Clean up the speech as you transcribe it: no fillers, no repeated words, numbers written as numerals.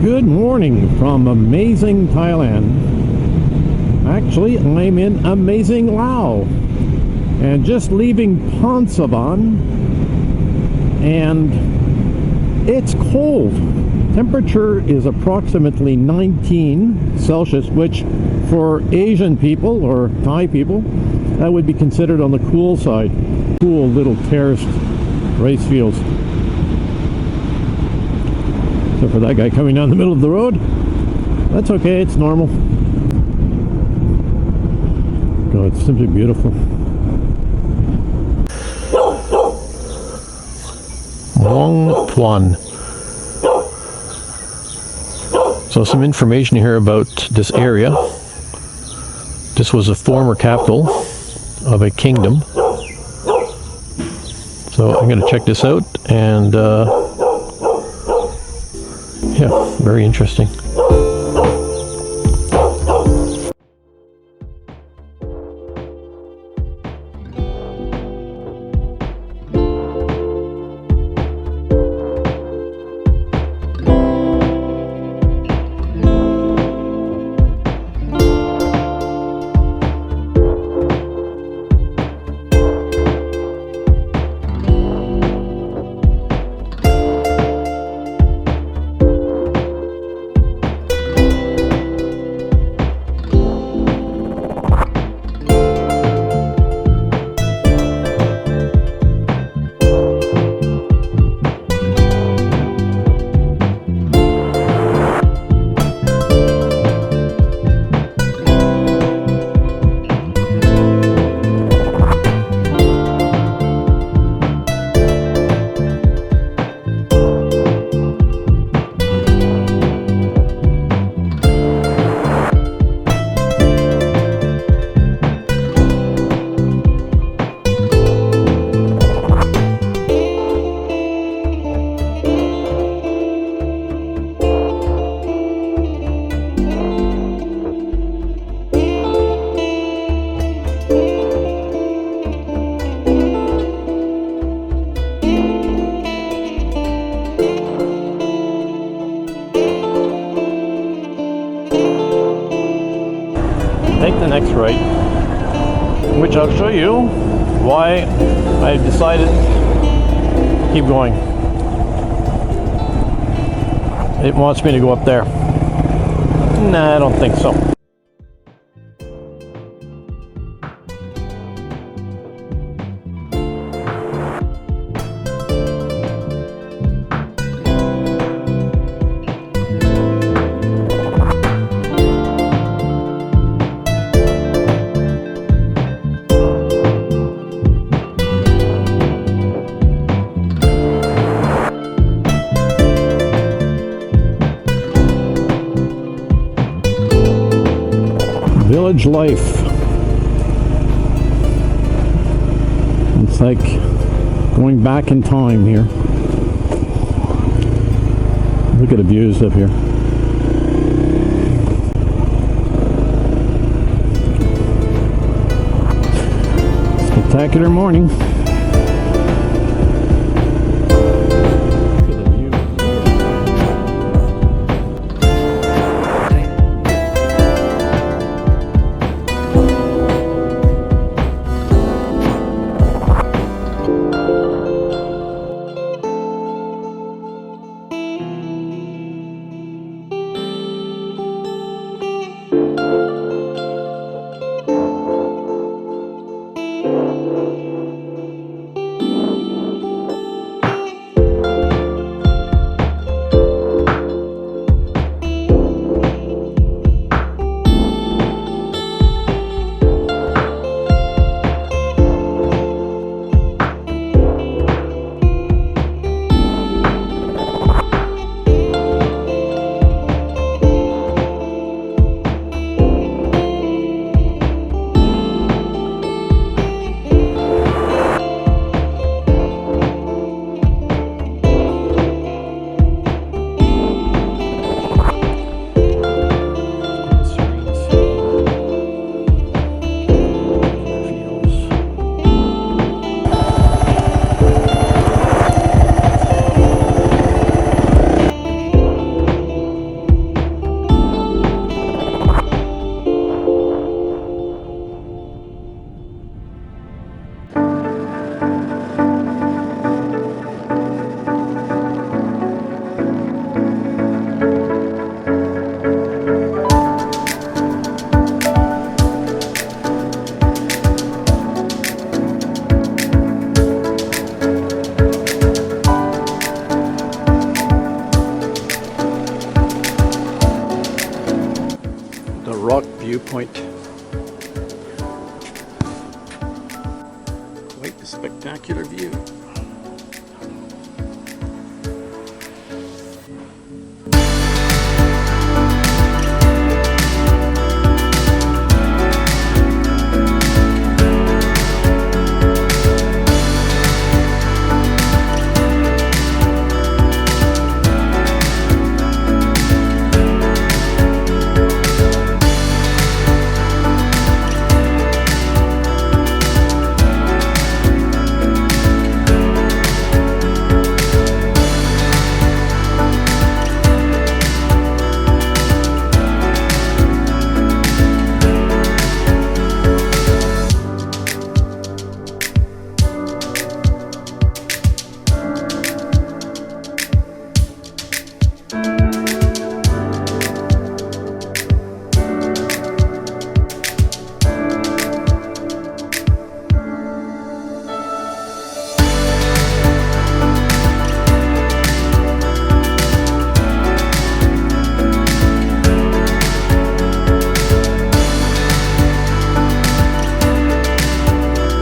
Good morning from amazing Thailand. Actually, I'm in amazing Laos and just leaving Phonsavan, and it's cold. Temperature is approximately 19 Celsius, which for Asian people or Thai people, that would be considered on the cool side. Cool little terraced rice fields. So for that guy coming down the middle of the road, that's okay, it's normal. God, it's simply beautiful. Long Tuan. So some information here about this area. This was a former capital of a kingdom. So I'm going to check this out, and yeah, very interesting. Take the next right, which I'll show you why I decided to keep going. It wants me to go up there. Nah, I don't think so. Village life. It's like going back in time here. Look at the views up here. Spectacular morning. Viewpoint. Quite a spectacular view.